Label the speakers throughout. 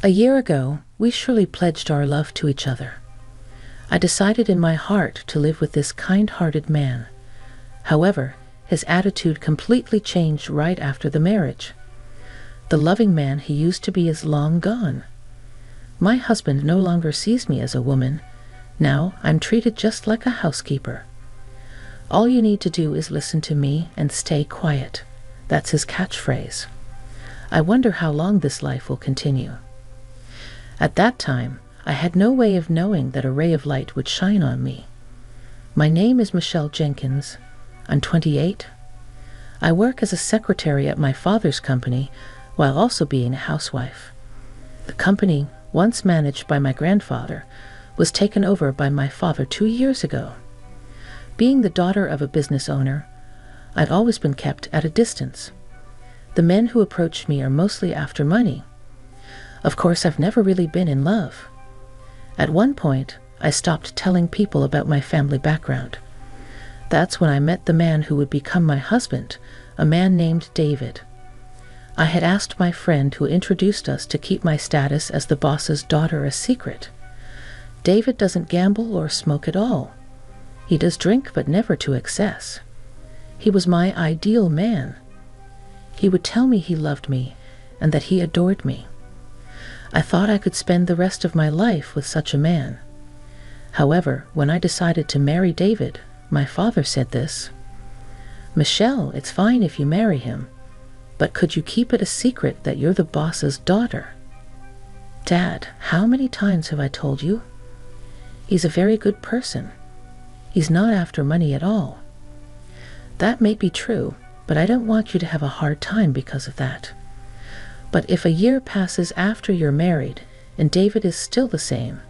Speaker 1: A year ago, we surely pledged our love to each other. I decided in my heart to live with this kind-hearted man. However, his attitude completely changed right after the marriage. The loving man he used to be is long gone. My husband no longer sees me as a woman. Now I'm treated just like a housekeeper. All you need to do is listen to me and stay quiet. That's his catchphrase. I wonder how long this life will continue. At that time, I had no way of knowing that a ray of light would shine on me. My name is Michelle Jenkins. I'm 28. I work as a secretary at my father's company while also being a housewife. The company, once managed by my grandfather, was taken over by my father 2 years ago. Being the daughter of a business owner, I've always been kept at a distance. The men who approach me are mostly after money. Of course, I've never really been in love. At one point, I stopped telling people about my family background. That's when I met the man who would become my husband, a man named David. I had asked my friend who introduced us to keep my status as the boss's daughter a secret. David doesn't gamble or smoke at all. He does drink, but never to excess. He was my ideal man. He would tell me he loved me and that he adored me. I thought I could spend the rest of my life with such a man. However, when I decided to marry David, my father said this: "Michelle, it's fine if you marry him, but could you keep it a secret that you're the boss's daughter?" "Dad, how many times have I told you? He's a very good person. He's not after money at all." "That may be true, but I don't want you to have a hard time because of that. But if a year passes after you're married and David is still the same,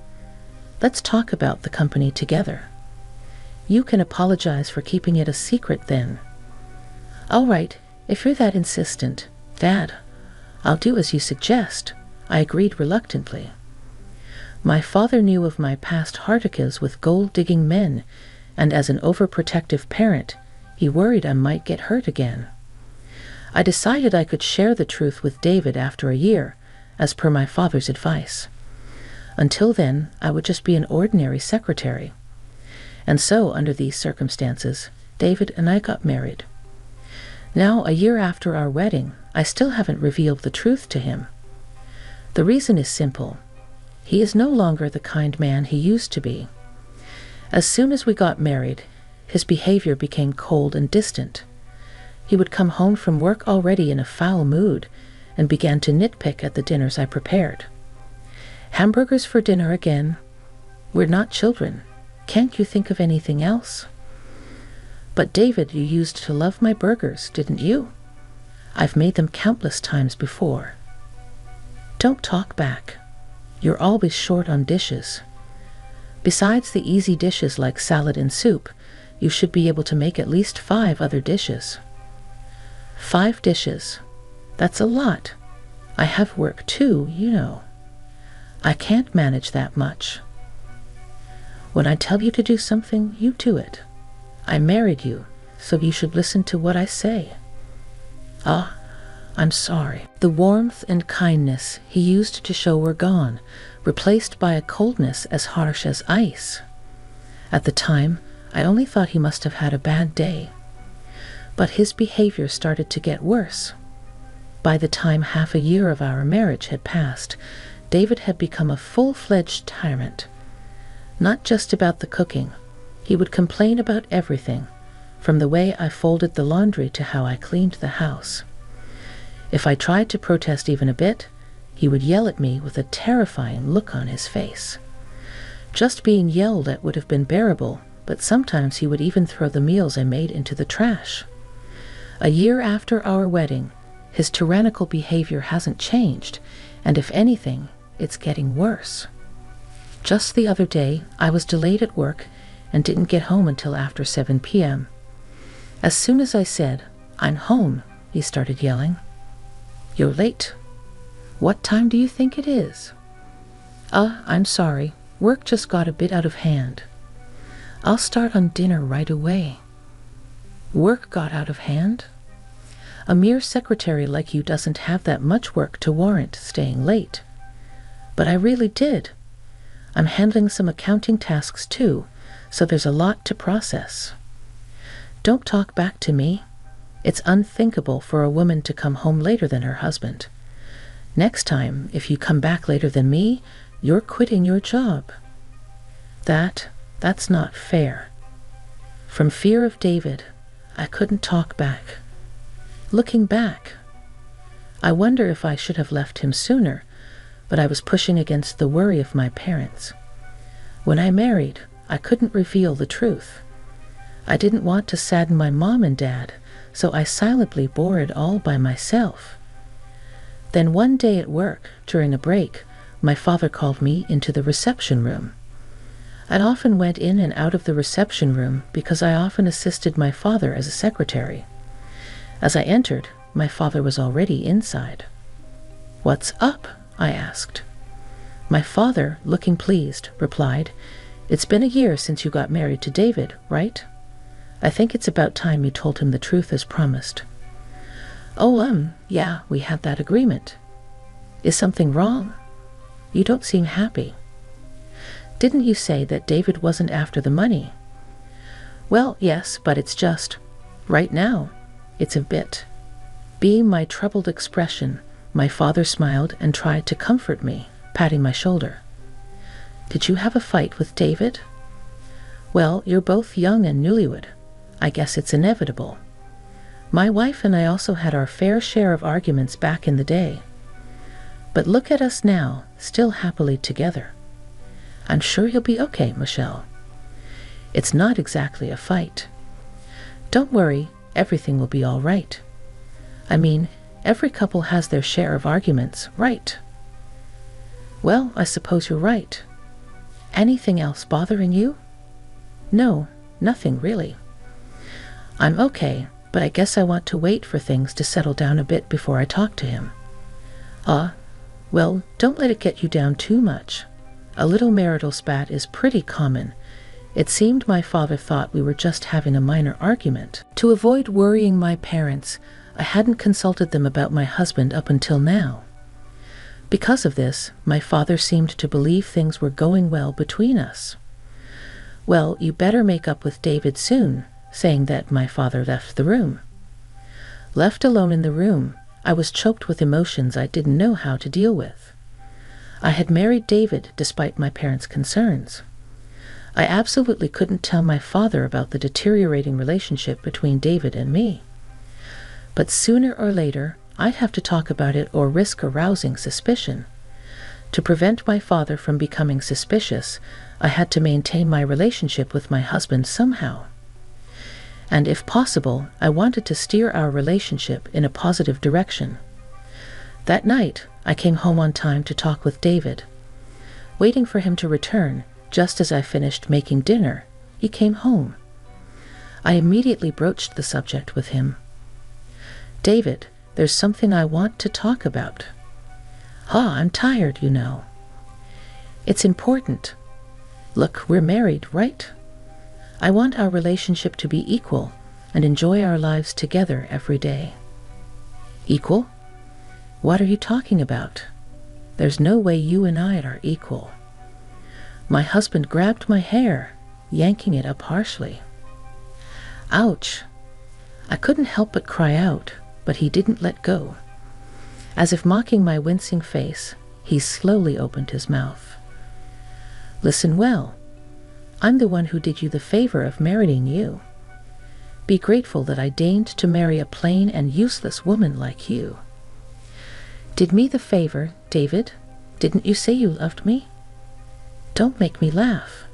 Speaker 1: let's talk about the company together. You can apologize for keeping it a secret then." "All right, if you're that insistent, Dad, I'll do as you suggest," I agreed reluctantly. My father knew of my past harticas with gold-digging men, and as an overprotective parent, he worried I might get hurt again. I decided I could share the truth with David after a year, as per my father's advice. Until then, I would just be an ordinary secretary. And so, under these circumstances, David and I got married. Now, a year after our wedding, I still haven't revealed the truth to him. The reason is simple. He is no longer the kind man he used to be. As soon as we got married, his behavior became cold and distant. He would come home from work already in a foul mood and began to nitpick at the dinners I prepared. "Hamburgers for dinner again? We're not children. Can't you think of anything else?" "But David, you used to love my burgers, didn't you? I've made them countless times before." "Don't talk back. You're always short on dishes. Besides the easy dishes like salad and soup, you should be able to make at least 5 other dishes." 5 dishes. That's a lot. I have work too, you know. I can't manage that much. When I tell you to do something, you do it. I married you, so you should listen to what I say. "Ah, I'm sorry." The warmth and kindness he used to show were gone, replaced by a coldness as harsh as ice. At the time, I only thought he must have had a bad day. But his behavior started to get worse. By the time half a year of our marriage had passed, David had become a full-fledged tyrant. Not just about the cooking. He would complain about everything, from the way I folded the laundry to how I cleaned the house. If I tried to protest even a bit, he would yell at me with a terrifying look on his face. Just being yelled at would have been bearable, but sometimes he would even throw the meals I made into the trash. A year after our wedding, his tyrannical behavior hasn't changed, and if anything, it's getting worse. Just the other day, I was delayed at work and didn't get home until after 7 p.m. As soon as I said, "I'm home," he started yelling. "You're late. What time do you think it is?" I'm sorry. Work just got a bit out of hand. I'll start on dinner right away." Work got out of hand? A mere secretary like you doesn't have that much work to warrant staying late. But I really did. I'm handling some accounting tasks too, so there's a lot to process. Don't talk back to me. It's unthinkable for a woman to come home later than her husband. Next time, if you come back later than me, you're quitting your job. That's not fair. From fear of David, I couldn't talk back. Looking back, I wonder if I should have left him sooner, but I was pushing against the worry of my parents. When I married, I couldn't reveal the truth. I didn't want to sadden my mom and dad, so I silently bore it all by myself. Then one day at work, during a break, my father called me into the reception room. I often went in and out of the reception room because I often assisted my father as a secretary. As I entered, my father was already inside. "What's up?" I asked. My father, looking pleased, replied, "It's been a year since you got married to David, right? I think it's about time you told him the truth as promised." "Oh, yeah, we had that agreement. Is something wrong? You don't seem happy. Didn't you say that David wasn't after the money?" "Well, yes, but it's just, right now, it's a bit." Being my troubled expression, my father smiled and tried to comfort me, patting my shoulder. "Did you have a fight with David?" "Well, you're both young and newlywed. I guess it's inevitable. My wife and I also had our fair share of arguments back in the day. But look at us now, still happily together. I'm sure you'll be okay, Michelle. It's not exactly a fight. Don't worry, everything will be all right. I mean, every couple has their share of arguments, right?" "Well, I suppose you're right. Anything else bothering you?" "No, nothing really. I'm okay, but I guess I want to wait for things to settle down a bit before I talk to him." Well, don't let it get you down too much. A little marital spat is pretty common. It seemed my father thought we were just having a minor argument. To avoid worrying my parents, I hadn't consulted them about my husband up until now. Because of this, my father seemed to believe things were going well between us. "Well, you better make up with David soon," saying that my father left the room. Left alone in the room, I was choked with emotions I didn't know how to deal with. I had married David despite my parents' concerns. I absolutely couldn't tell my father about the deteriorating relationship between David and me. But sooner or later, I'd have to talk about it or risk arousing suspicion. To prevent my father from becoming suspicious, I had to maintain my relationship with my husband somehow. And if possible, I wanted to steer our relationship in a positive direction. That night, I came home on time to talk with David. Waiting for him to return, just as I finished making dinner, he came home. I immediately broached the subject with him. "David, there's something I want to talk about." I'm tired, you know." "It's important. Look, we're married, right? I want our relationship to be equal and enjoy our lives together every day." "Equal? What are you talking about? There's no way you and I are equal." My husband grabbed my hair, yanking it up harshly. Ouch! I couldn't help but cry out, but he didn't let go. As if mocking my wincing face, he slowly opened his mouth. "Listen well. I'm the one who did you the favor of marrying you. Be grateful that I deigned to marry a plain and useless woman like you." "Did me the favor, David? Didn't you say you loved me?" "Don't make me laugh.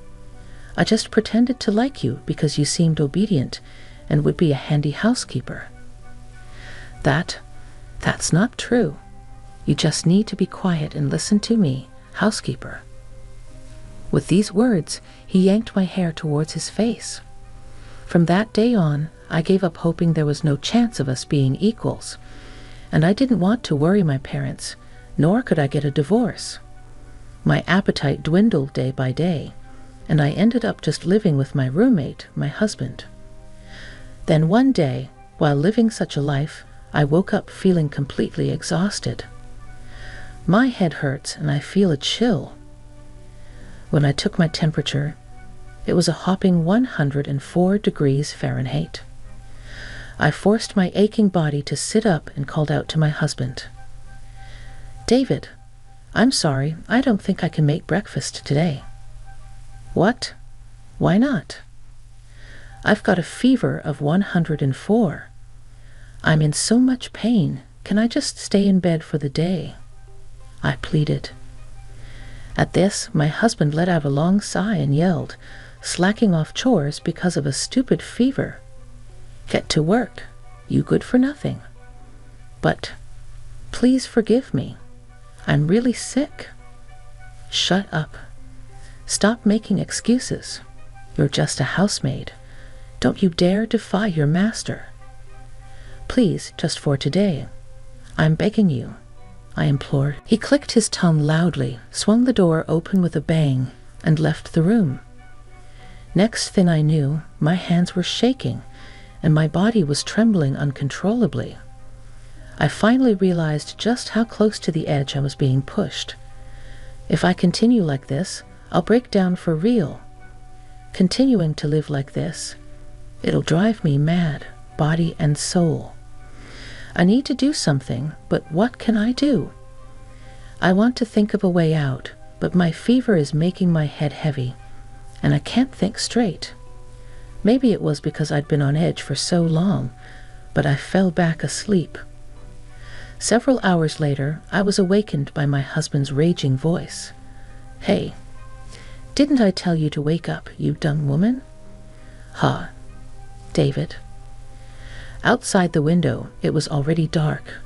Speaker 1: I just pretended to like you because you seemed obedient and would be a handy housekeeper." That's not true. You just need to be quiet and listen to me, housekeeper." With these words, he yanked my hair towards his face. From that day on, I gave up hoping there was no chance of us being equals, and I didn't want to worry my parents, nor could I get a divorce. My appetite dwindled day by day, and I ended up just living with my roommate, my husband. Then one day, while living such a life, I woke up feeling completely exhausted. My head hurts and I feel a chill. When I took my temperature, it was a hopping 104 degrees Fahrenheit. I forced my aching body to sit up and called out to my husband. "David, I'm sorry, I don't think I can make breakfast today." "What? Why not?" "I've got a fever of 104. I'm in so much pain. Can I just stay in bed for the day?" I pleaded. At this, my husband let out a long sigh and yelled, slacking off chores because of a stupid fever. "Get to work. You good for nothing." "But please forgive me. I'm really sick." "Shut up. Stop making excuses. You're just a housemaid. Don't you dare defy your master. Please, just for today. I'm begging you," I implored. He clicked his tongue loudly, swung the door open with a bang, and left the room. Next thing I knew, my hands were shaking, and my body was trembling uncontrollably. I finally realized just how close to the edge I was being pushed. If I continue like this, I'll break down for real. Continuing to live like this, it'll drive me mad, body and soul. I need to do something, but what can I do? I want to think of a way out, but my fever is making my head heavy, and I can't think straight. Maybe it was because I'd been on edge for so long, but I fell back asleep. Several hours later, I was awakened by my husband's raging voice. "Hey, didn't I tell you to wake up, you dumb woman?" "Huh, David." Outside the window, it was already dark.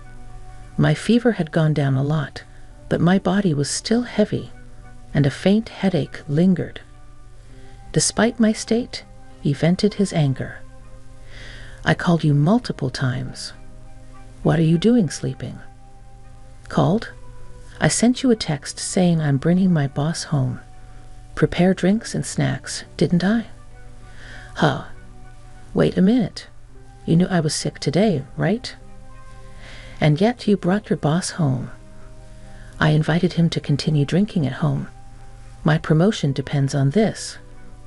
Speaker 1: My fever had gone down a lot, but my body was still heavy, and a faint headache lingered. Despite my state, he vented his anger. "I called you multiple times. What are you doing sleeping?" "Called? I sent you a text saying I'm bringing my boss home. Prepare drinks and snacks, didn't I?" "Huh. Wait a minute. You knew I was sick today, right? And yet you brought your boss home." "I invited him to continue drinking at home. My promotion depends on this.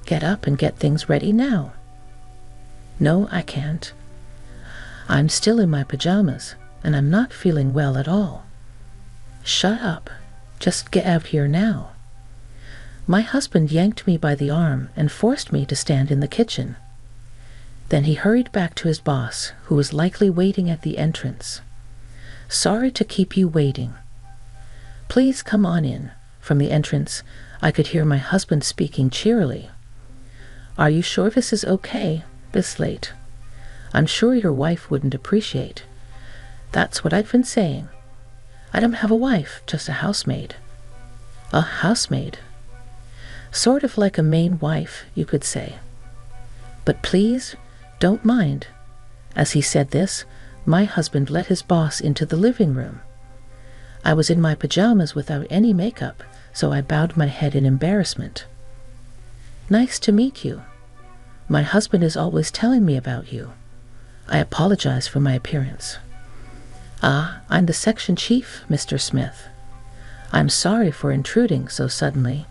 Speaker 1: Get up and get things ready now." "No, I can't. I'm still in my pajamas, and I'm not feeling well at all." "Shut up. Just get out here now." My husband yanked me by the arm and forced me to stand in the kitchen. Then he hurried back to his boss, who was likely waiting at the entrance. "Sorry to keep you waiting. Please come on in." From the entrance, I could hear my husband speaking cheerily. "Are you sure this is okay, this late? I'm sure your wife wouldn't appreciate." "That's what I've been saying. I don't have a wife, just a housemaid." "A housemaid? Sort of like a main wife, you could say. But please, don't mind." As he said this, my husband let his boss into the living room. I was in my pajamas without any makeup, so I bowed my head in embarrassment. "Nice to meet you. My husband is always telling me about you." I apologize for my appearance. "Ah, I'm the section chief, Mr. Smith. I'm sorry for intruding so suddenly.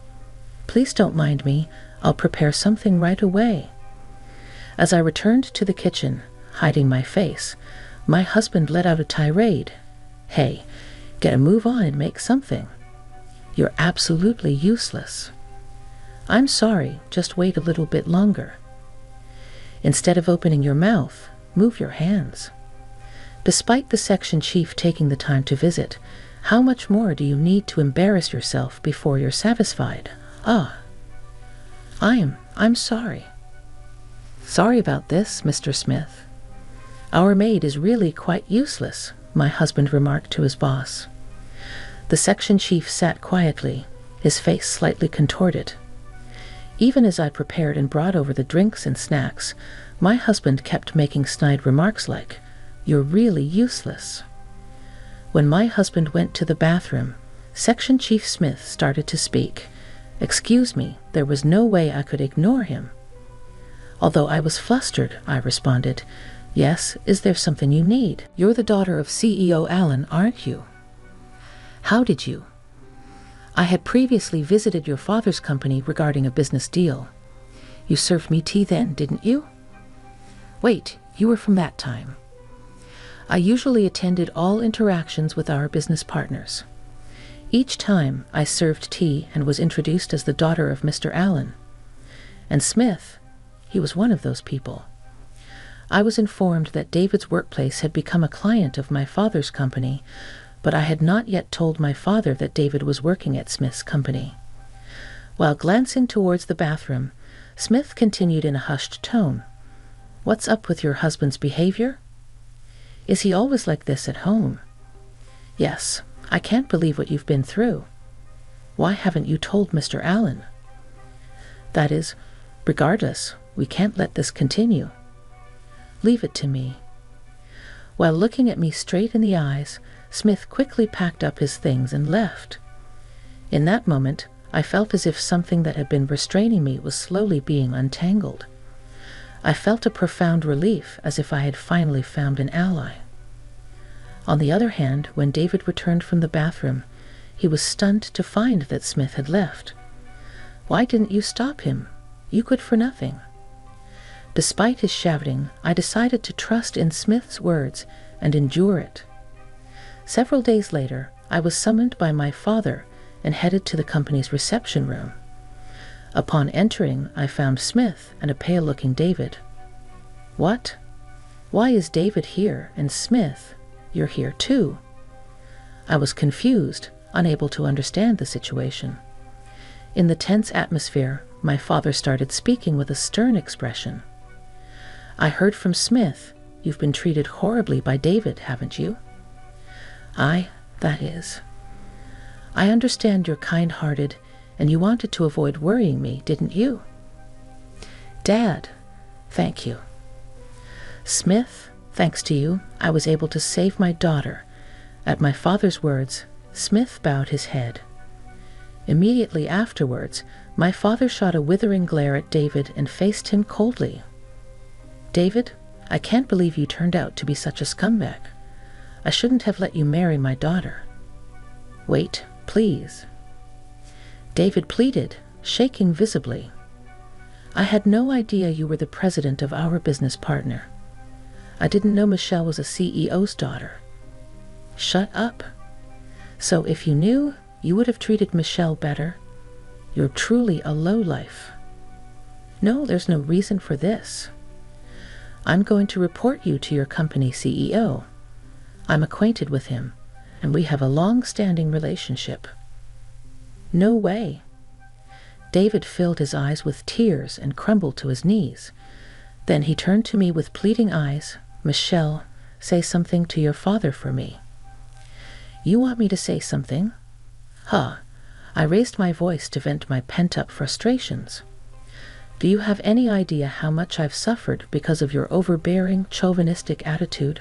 Speaker 1: Please don't mind me. I'll prepare something right away." As I returned to the kitchen, hiding my face, my husband let out a tirade. "Hey, get a move on and make something. You're absolutely useless." "I'm sorry, just wait a little bit longer." "Instead of opening your mouth, move your hands." Despite the section chief taking the time to visit, how much more do you need to embarrass yourself before you're satisfied? I'm sorry. "Sorry about this, Mr. Smith. Our maid is really quite useless," my husband remarked to his boss. The section chief sat quietly, his face slightly contorted. Even as I prepared and brought over the drinks and snacks, my husband kept making snide remarks like, "You're really useless." When my husband went to the bathroom, Section Chief Smith started to speak. Excuse me, there was no way I could ignore him. Although I was flustered, I responded, "Yes, is there something you need? You're the daughter of CEO Allen, aren't you?" How did you? I had previously visited your father's company regarding a business deal. You served me tea then, didn't you? Wait, you were from that time. I usually attended all interactions with our business partners. Each time I served tea and was introduced as the daughter of Mr. Allen. And Smith, he was one of those people. I was informed that David's workplace had become a client of my father's company, but I had not yet told my father that David was working at Smith's company. While glancing towards the bathroom, Smith continued in a hushed tone. What's up with your husband's behavior? Is he always like this at home? Yes, I can't believe what you've been through. Why haven't you told Mr. Allen? That is, regardless, we can't let this continue. Leave it to me. While looking at me straight in the eyes, Smith quickly packed up his things and left. In that moment, I felt as if something that had been restraining me was slowly being untangled. I felt a profound relief, as if I had finally found an ally. On the other hand, when David returned from the bathroom, he was stunned to find that Smith had left. Why didn't you stop him? You good for nothing. Despite his shouting, I decided to trust in Smith's words and endure it. Several days later, I was summoned by my father and headed to the company's reception room. Upon entering, I found Smith and a pale-looking David. What? Why is David here, and Smith, you're here too? I was confused, unable to understand the situation. In the tense atmosphere, my father started speaking with a stern expression. I heard from Smith, you've been treated horribly by David, haven't you? That is. I understand you're kind-hearted, and you wanted to avoid worrying me, didn't you? Dad, thank you. Smith, thanks to you, I was able to save my daughter. At my father's words, Smith bowed his head. Immediately afterwards, my father shot a withering glare at David and faced him coldly. David, I can't believe you turned out to be such a scumbag. I shouldn't have let you marry my daughter. Wait, please. David pleaded, shaking visibly. I had no idea you were the president of our business partner. I didn't know Michelle was a CEO's daughter. Shut up. So if you knew, you would have treated Michelle better. You're truly a lowlife. No, there's no reason for this. I'm going to report you to your company CEO. I'm acquainted with him, and we have a long-standing relationship. No way. David filled his eyes with tears and crumbled to his knees. Then he turned to me with pleading eyes. Michelle, say something to your father for me. You want me to say something? I raised my voice to vent my pent-up frustrations. Do you have any idea how much I've suffered because of your overbearing, chauvinistic attitude?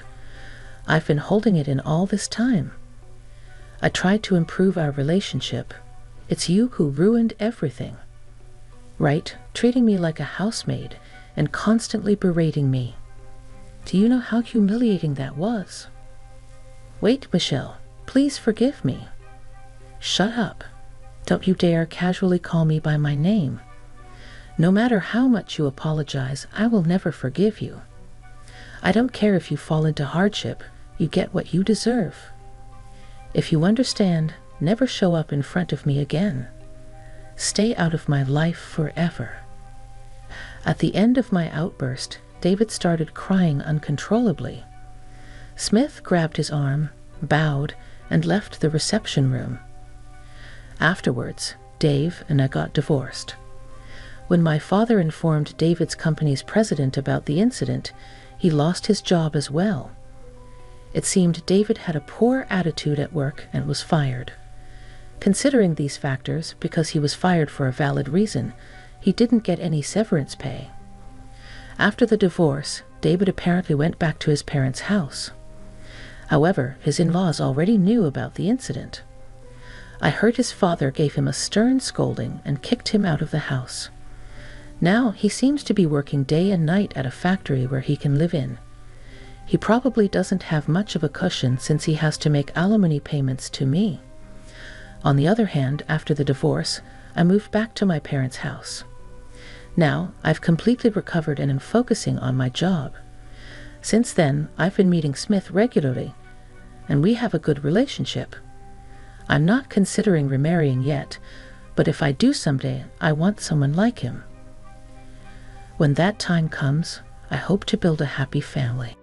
Speaker 1: I've been holding it in all this time. I tried to improve our relationship. It's you who ruined everything. Right, treating me like a housemaid and constantly berating me. Do you know how humiliating that was? Wait, Michelle, please forgive me. Shut up. Don't you dare casually call me by my name. No matter how much you apologize, I will never forgive you. I don't care if you fall into hardship. You get what you deserve. If you understand, never show up in front of me again. Stay out of my life forever. At the end of my outburst, David started crying uncontrollably. Smith grabbed his arm, bowed, and left the reception room. Afterwards, Dave and I got divorced. When my father informed David's company's president about the incident, he lost his job as well. It seemed David had a poor attitude at work and was fired. Considering these factors, because he was fired for a valid reason, he didn't get any severance pay. After the divorce, David apparently went back to his parents' house. However, his in-laws already knew about the incident. I heard his father gave him a stern scolding and kicked him out of the house. Now he seems to be working day and night at a factory where he can live in. He probably doesn't have much of a cushion since he has to make alimony payments to me. On the other hand, after the divorce, I moved back to my parents' house. Now, I've completely recovered and am focusing on my job. Since then, I've been meeting Smith regularly, and we have a good relationship. I'm not considering remarrying yet, but if I do someday, I want someone like him. When that time comes, I hope to build a happy family.